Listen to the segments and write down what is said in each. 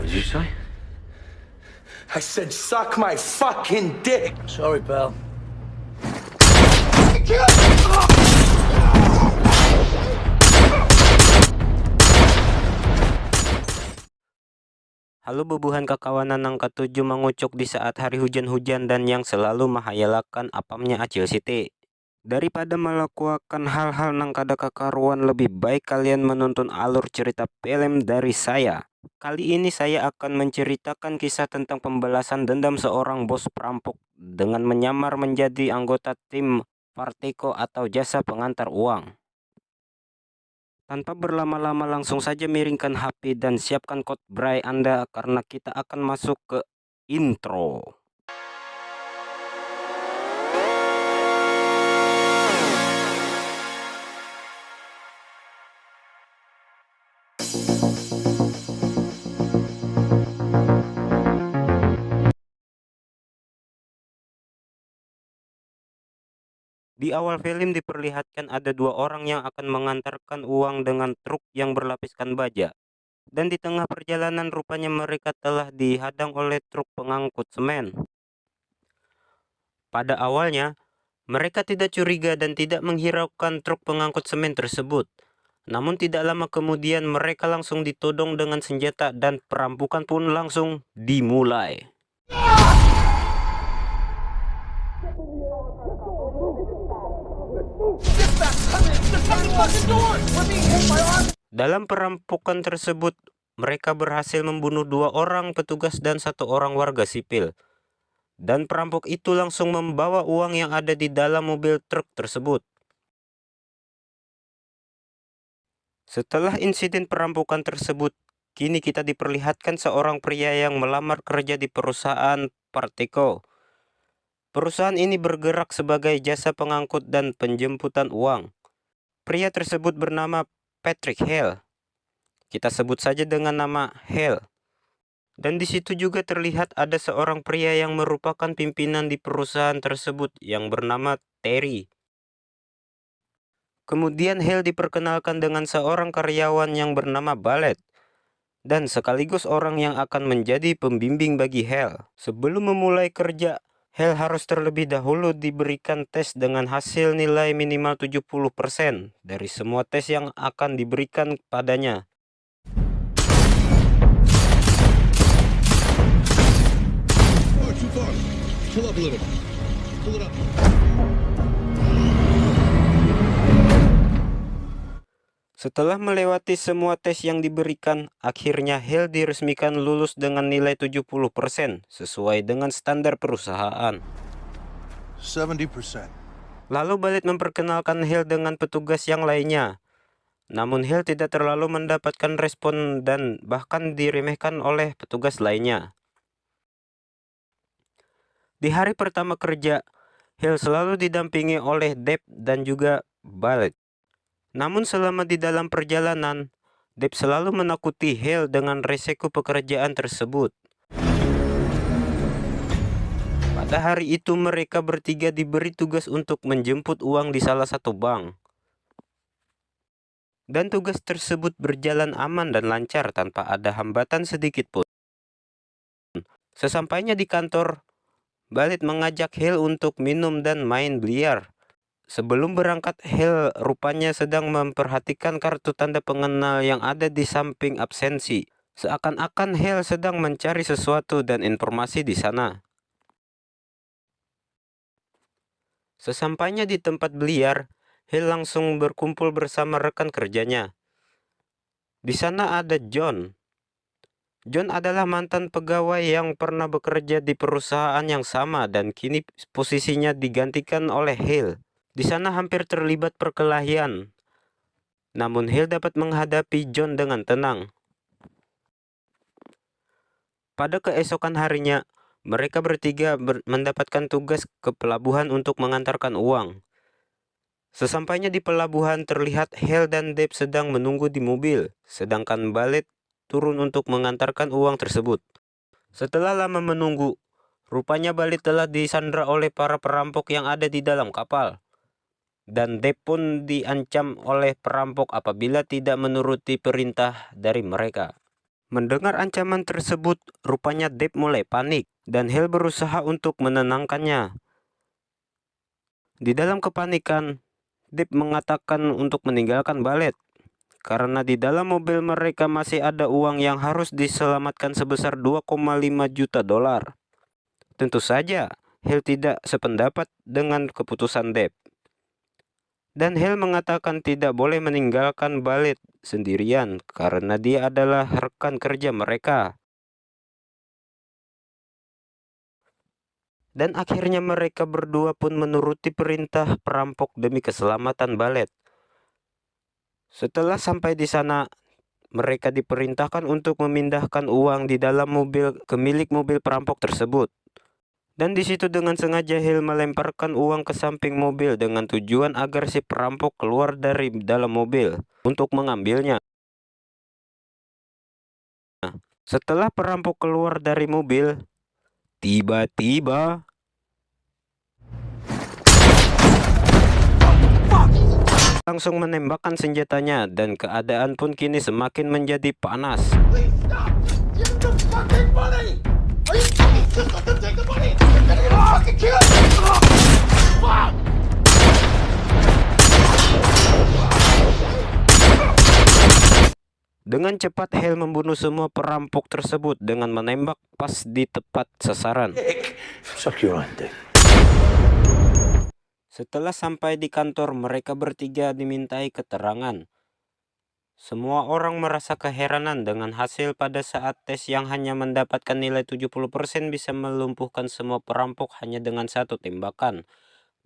What did you say? I said suck my fucking dick! Sorry, pal. Halo bubuhan kakawanan yang ketujuh mengucuk di saat hari hujan-hujan dan yang selalu menghayalakan apamnya Acil Siti. Daripada melakukan hal-hal nang kada kakaruan, lebih baik kalian menonton alur cerita film dari saya. Kali ini saya akan menceritakan kisah tentang pembalasan dendam seorang bos perampok dengan menyamar menjadi anggota tim Parteko atau jasa pengantar uang. Tanpa berlama-lama langsung saja miringkan HP dan siapkan code Braille Anda karena kita akan masuk ke intro. Di awal film diperlihatkan ada dua orang yang akan mengantarkan uang dengan truk yang berlapiskan baja. Dan di tengah perjalanan rupanya mereka telah dihadang oleh truk pengangkut semen. Pada awalnya, mereka tidak curiga dan tidak menghiraukan truk pengangkut semen tersebut. Namun tidak lama kemudian mereka langsung ditodong dengan senjata dan perampokan pun langsung dimulai. Dalam perampokan tersebut, mereka berhasil membunuh dua orang petugas dan satu orang warga sipil. Dan perampok itu langsung membawa uang yang ada di dalam mobil truk tersebut. Setelah insiden perampokan tersebut, kini kita diperlihatkan seorang pria yang melamar kerja di perusahaan Parteko. Perusahaan ini bergerak sebagai jasa pengangkut dan penjemputan uang. Pria tersebut bernama Patrick Hale. Kita sebut saja dengan nama Hale. Dan di situ juga terlihat ada seorang pria yang merupakan pimpinan di perusahaan tersebut yang bernama Terry. Kemudian Hale diperkenalkan dengan seorang karyawan yang bernama Ballet dan sekaligus orang yang akan menjadi pembimbing bagi Hale. Sebelum memulai kerja, Hale harus terlebih dahulu diberikan tes dengan hasil nilai minimal 70% dari semua tes yang akan diberikan padanya. Setelah melewati semua tes yang diberikan, akhirnya Hale diresmikan lulus dengan nilai 70% sesuai dengan standar perusahaan. 70%. Lalu Ballet memperkenalkan Hale dengan petugas yang lainnya. Namun Hale tidak terlalu mendapatkan respon dan bahkan diremehkan oleh petugas lainnya. Di hari pertama kerja, Hale selalu didampingi oleh Deb dan juga Ballet. Namun selama di dalam perjalanan, Deb selalu menakuti Hale dengan resiko pekerjaan tersebut. Pada hari itu mereka bertiga diberi tugas untuk menjemput uang di salah satu bank. Dan tugas tersebut berjalan aman dan lancar tanpa ada hambatan sedikit pun. Sesampainya di kantor, Ballet mengajak Hale untuk minum dan main biliar. Sebelum berangkat, Hale rupanya sedang memperhatikan kartu tanda pengenal yang ada di samping absensi. Seakan-akan Hale sedang mencari sesuatu dan informasi di sana. Sesampainya di tempat biliar, Hale langsung berkumpul bersama rekan kerjanya. Di sana ada John. John adalah mantan pegawai yang pernah bekerja di perusahaan yang sama dan kini posisinya digantikan oleh Hale. Di sana hampir terlibat perkelahian. Namun Hale dapat menghadapi John dengan tenang. Pada keesokan harinya, mereka bertiga mendapatkan tugas ke pelabuhan untuk mengantarkan uang. Sesampainya di pelabuhan terlihat Hale dan Deb sedang menunggu di mobil, sedangkan Ballet turun untuk mengantarkan uang tersebut. Setelah lama menunggu, rupanya Ballet telah disandra oleh para perampok yang ada di dalam kapal. Dan Deb pun diancam oleh perampok apabila tidak menuruti perintah dari mereka. Mendengar ancaman tersebut, rupanya Dave mulai panik dan Hale berusaha untuk menenangkannya. Di dalam kepanikan, Dave mengatakan untuk meninggalkan Ballet karena di dalam mobil mereka masih ada uang yang harus diselamatkan sebesar 2,5 juta dolar. Tentu saja, Hale tidak sependapat dengan keputusan Dave. Dan Hale mengatakan tidak boleh meninggalkan Ballet sendirian karena dia adalah rekan kerja mereka. Dan akhirnya mereka berdua pun menuruti perintah perampok demi keselamatan Ballet. Setelah sampai di sana, mereka diperintahkan untuk memindahkan uang di dalam mobil ke milik mobil perampok tersebut. Dan di situ dengan sengaja Hale melemparkan uang ke samping mobil dengan tujuan agar si perampok keluar dari dalam mobil untuk mengambilnya. Setelah perampok keluar dari mobil, tiba-tiba langsung menembakkan senjatanya dan keadaan pun kini semakin menjadi panas. Please stop! Give him the fucking money! Are you fucking just let them take the money? They're gonna get us fucking killed! Fuck! Dengan cepat Hale membunuh semua perampok tersebut dengan menembak pas di tepat sasaran. Dick! Suck your own dick. Setelah sampai di kantor, mereka bertiga dimintai keterangan. Semua orang merasa keheranan dengan hasil pada saat tes yang hanya mendapatkan nilai 70% bisa melumpuhkan semua perampok hanya dengan satu tembakan,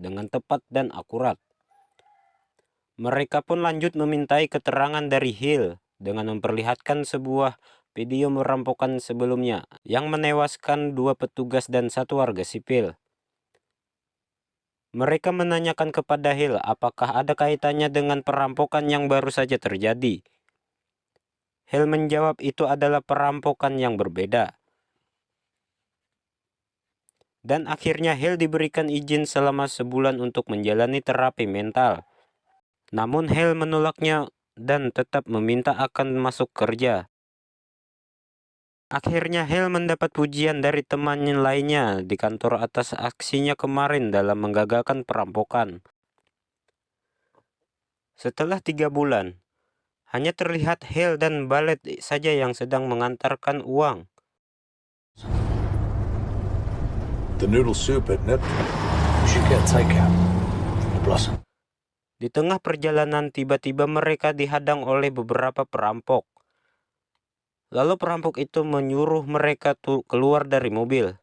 dengan tepat dan akurat. Mereka pun lanjut memintai keterangan dari Hale dengan memperlihatkan sebuah video merampokan sebelumnya yang menewaskan 2 petugas dan 1 warga sipil. Mereka menanyakan kepada Hale apakah ada kaitannya dengan perampokan yang baru saja terjadi. Hale menjawab itu adalah perampokan yang berbeda. Dan akhirnya Hale diberikan izin selama sebulan untuk menjalani terapi mental. Namun Hale menolaknya dan tetap meminta akan masuk kerja. Akhirnya Hale mendapat pujian dari teman lainnya di kantor atas aksinya kemarin dalam menggagalkan perampokan. Setelah 3 bulan, hanya terlihat Hale dan Ballet saja yang sedang mengantarkan uang. The noodle soup at Neptune. We should get takeout. The Blossom. Di tengah perjalanan tiba-tiba mereka dihadang oleh beberapa perampok. Lalu perampok itu menyuruh mereka keluar dari mobil.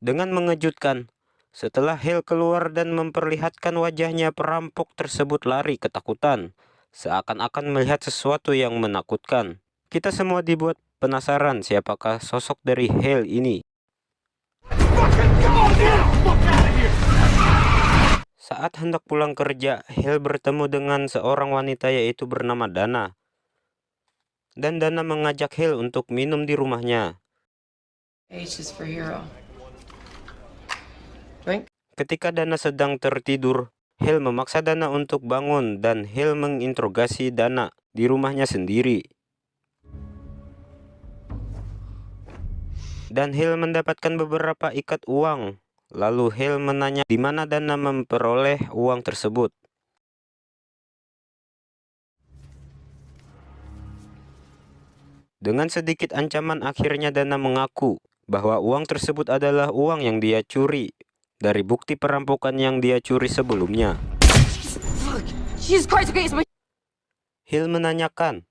Dengan mengejutkan, setelah Hale keluar dan memperlihatkan wajahnya, perampok tersebut lari ketakutan, seakan-akan melihat sesuatu yang menakutkan. Kita semua dibuat penasaran siapakah sosok dari Hale ini. Saat hendak pulang kerja, Hale bertemu dengan seorang wanita yaitu bernama Dana. Dan Dana mengajak Hale untuk minum di rumahnya. H is for hero. Drink. Ketika Dana sedang tertidur, Hale memaksa Dana untuk bangun dan Hale menginterogasi Dana di rumahnya sendiri. Dan Hale mendapatkan beberapa ikat uang. Lalu Hale menanya di mana Dana memperoleh uang tersebut. Dengan sedikit ancaman akhirnya Dana mengaku bahwa uang tersebut adalah uang yang dia curi dari bukti perampokan yang dia curi sebelumnya. Hale menanyakan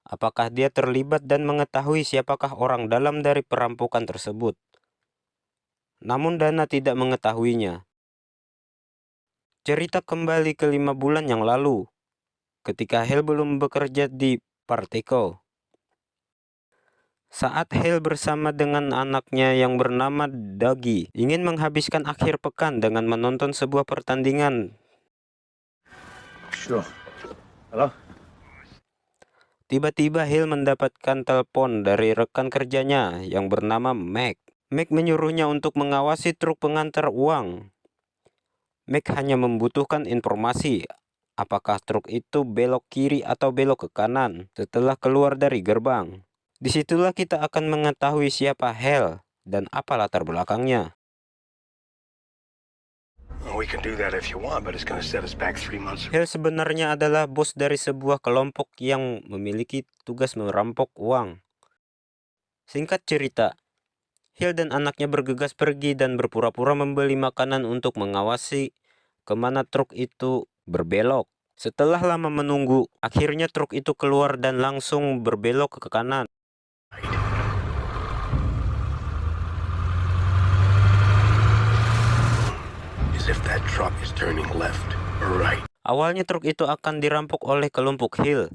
apakah dia terlibat dan mengetahui siapakah orang dalam dari perampokan tersebut. Namun Dana tidak mengetahuinya. Cerita kembali ke 5 bulan yang lalu, ketika Hale belum bekerja di Parteco. Saat Hale bersama dengan anaknya yang bernama Dougie ingin menghabiskan akhir pekan dengan menonton sebuah pertandingan. Sure. Hello? Tiba-tiba Hale mendapatkan telepon dari rekan kerjanya yang bernama Meg. Meg menyuruhnya untuk mengawasi truk pengantar uang. Meg hanya membutuhkan informasi apakah truk itu belok kiri atau belok ke kanan setelah keluar dari gerbang. Disitulah kita akan mengetahui siapa Hale dan apa latar belakangnya. We can do that if you want, but it's going to set us back 3 months. Hale sebenarnya adalah bos dari sebuah kelompok yang memiliki tugas merampok uang. Singkat cerita, Hale dan anaknya bergegas pergi dan berpura-pura membeli makanan untuk mengawasi kemana truk itu berbelok. Setelah lama menunggu, akhirnya truk itu keluar dan langsung berbelok ke kanan. As if that truck is turning left or right. Awalnya truk itu akan dirampok oleh kelompok Hale.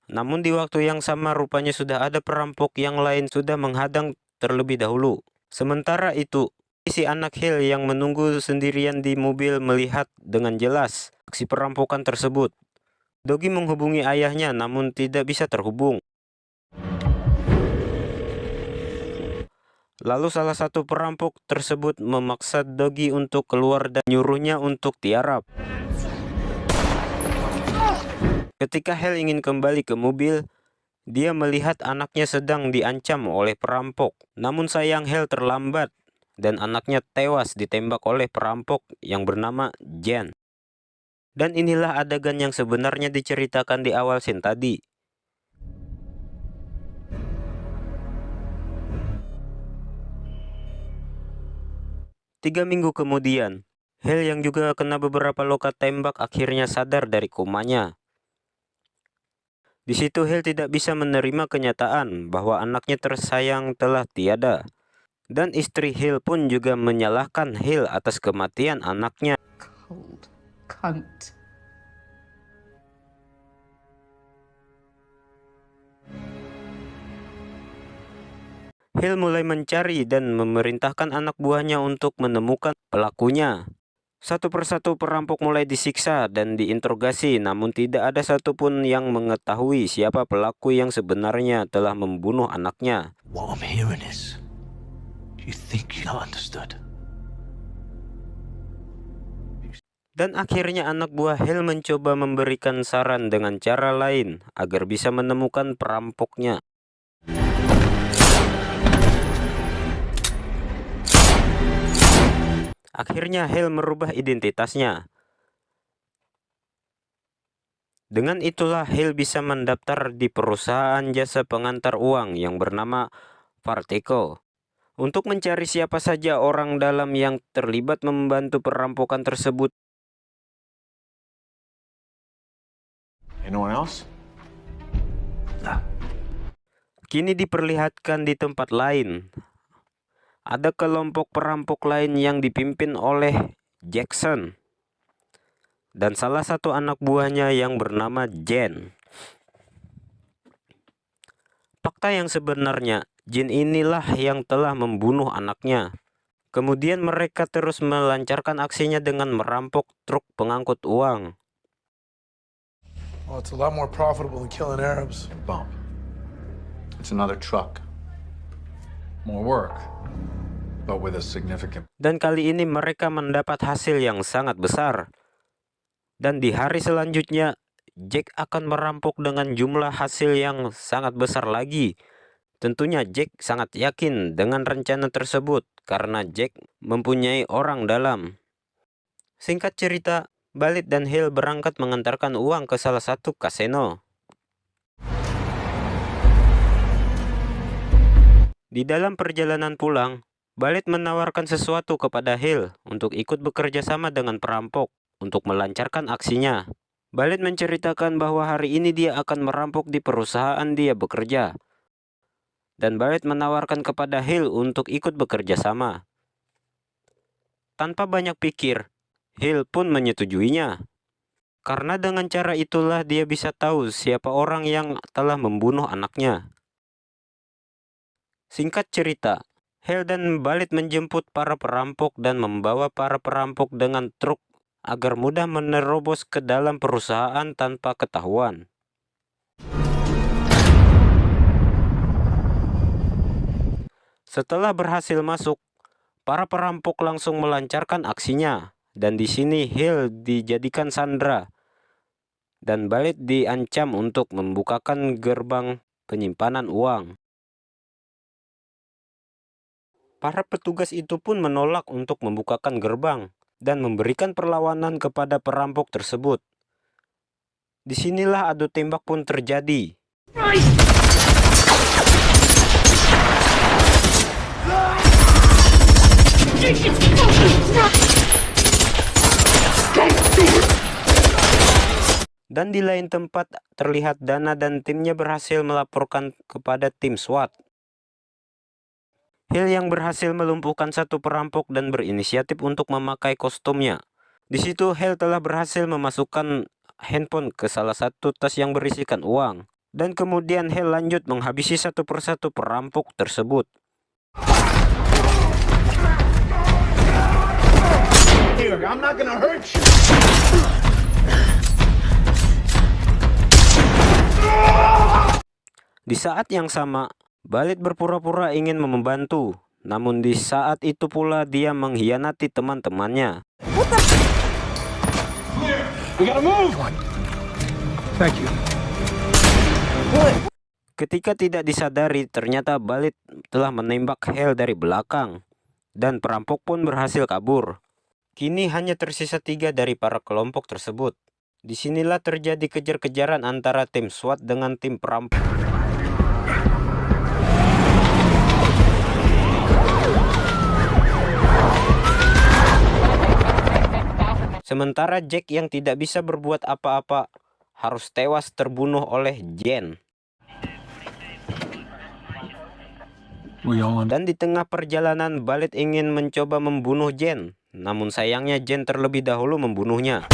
Namun di waktu yang sama rupanya sudah ada perampok yang lain sudah menghadang terlebih dahulu. Sementara itu, si anak Hale yang menunggu sendirian di mobil melihat dengan jelas aksi perampokan tersebut. Doggy menghubungi ayahnya namun tidak bisa terhubung. Lalu salah satu perampok tersebut memaksa Doggy untuk keluar dan nyuruhnya untuk tiarap. Ketika Hale ingin kembali ke mobil, dia melihat anaknya sedang diancam oleh perampok. Namun sayang Hale terlambat dan anaknya tewas ditembak oleh perampok yang bernama Jen. Dan inilah adegan yang sebenarnya diceritakan di awal scene tadi. Tiga minggu kemudian, Hale yang juga kena beberapa luka tembak akhirnya sadar dari komanya. Di situ Hale tidak bisa menerima kenyataan bahwa anaknya tersayang telah tiada. Dan istri Hale pun juga menyalahkan Hale atas kematian anaknya. Cold cunt. Hale mulai mencari dan memerintahkan anak buahnya untuk menemukan pelakunya. Satu persatu perampok mulai disiksa dan diinterogasi, namun tidak ada satupun yang mengetahui siapa pelaku yang sebenarnya telah membunuh anaknya. What I'm hearing is, you think you understood. Dan akhirnya anak buah Hale mencoba memberikan saran dengan cara lain agar bisa menemukan perampoknya. Akhirnya Hale merubah identitasnya. Dengan itulah Hale bisa mendaftar di perusahaan jasa pengantar uang yang bernama Parteco untuk mencari siapa saja orang dalam yang terlibat membantu perampokan tersebut. Anyone else? Nah. Kini diperlihatkan di tempat lain. Ada kelompok perampok lain yang dipimpin oleh Jackson dan salah satu anak buahnya yang bernama Jen. Fakta yang sebenarnya, Jen inilah yang telah membunuh anaknya. Kemudian mereka terus melancarkan aksinya dengan merampok truk pengangkut uang. Well, it's a lot more profitable than killing Arabs. Bump. It's another truck. More work. But with a significant... Dan kali ini mereka mendapat hasil yang sangat besar. Dan di hari selanjutnya, Jack akan merampok dengan jumlah hasil yang sangat besar lagi. Tentunya Jack sangat yakin dengan rencana tersebut karena Jack mempunyai orang dalam. Singkat cerita, Balit dan Hale berangkat mengantarkan uang ke salah satu kasino. Di dalam perjalanan pulang, Balit menawarkan sesuatu kepada Hale untuk ikut bekerja sama dengan perampok untuk melancarkan aksinya. Balit menceritakan bahwa hari ini dia akan merampok di perusahaan dia bekerja. Dan Balit menawarkan kepada Hale untuk ikut bekerja sama. Tanpa banyak pikir, Hale pun menyetujuinya. Karena dengan cara itulah dia bisa tahu siapa orang yang telah membunuh anaknya. Singkat cerita, Hale dan Balit menjemput para perampok dan membawa para perampok dengan truk agar mudah menerobos ke dalam perusahaan tanpa ketahuan. Setelah berhasil masuk, para perampok langsung melancarkan aksinya Dan di sini Hill dijadikan sandera dan Bullet diancam untuk membukakan gerbang penyimpanan uang. Para petugas itu pun menolak untuk membukakan gerbang dan memberikan perlawanan kepada perampok tersebut. Disinilah adu tembak pun terjadi. Dan di lain tempat terlihat Dana dan timnya berhasil melaporkan kepada tim SWAT. Hill yang berhasil melumpuhkan satu perampok dan berinisiatif untuk memakai kostumnya. Di situ Hill telah berhasil memasukkan handphone ke salah satu tas yang berisikan uang. Dan kemudian Hill lanjut menghabisi satu persatu perampok tersebut. I'm not gonna hurt you. Di saat yang sama, Bullet berpura-pura ingin membantu. Namun di saat itu pula dia mengkhianati teman-temannya. We gotta move. Thank you. Ketika tidak disadari, ternyata Bullet telah menembak Hill dari belakang. Dan perampok pun berhasil kabur. Kini hanya tersisa 3 dari para kelompok tersebut. Disinilah terjadi kejar-kejaran antara tim SWAT dengan tim perampok. Sementara Jack yang tidak bisa berbuat apa-apa harus tewas terbunuh oleh Jen. Dan di tengah perjalanan, Bullet ingin mencoba membunuh Jen. Namun sayangnya Jen terlebih dahulu membunuhnya.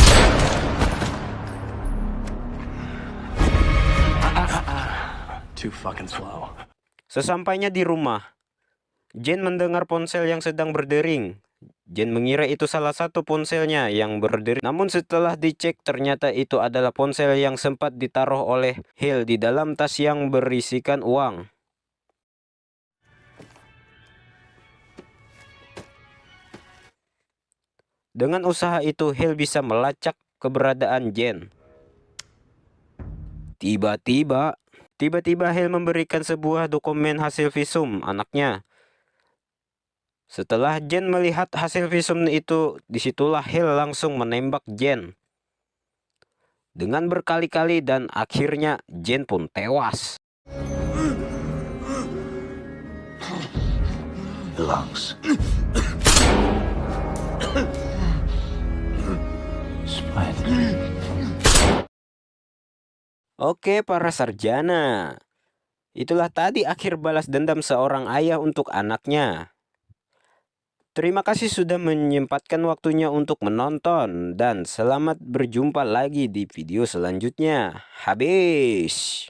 Too fucking slow. Sesampainya di rumah, Jen mendengar ponsel yang sedang berdering. Jen mengira itu salah satu ponselnya yang berdering. Namun setelah dicek, ternyata itu adalah ponsel yang sempat ditaruh oleh Hill di dalam tas yang berisikan uang. Dengan usaha itu, Hill bisa melacak keberadaan Jen. Tiba-tiba Hill memberikan sebuah dokumen hasil visum anaknya. Setelah Jen melihat hasil visum itu, disitulah Hill langsung menembak Jen dengan berkali-kali dan akhirnya Jen pun tewas. Lungs. Oke para sarjana, itulah tadi akhir balas dendam seorang ayah untuk anaknya. Terima kasih sudah menyempatkan waktunya untuk menonton dan selamat berjumpa lagi di video selanjutnya. Habis.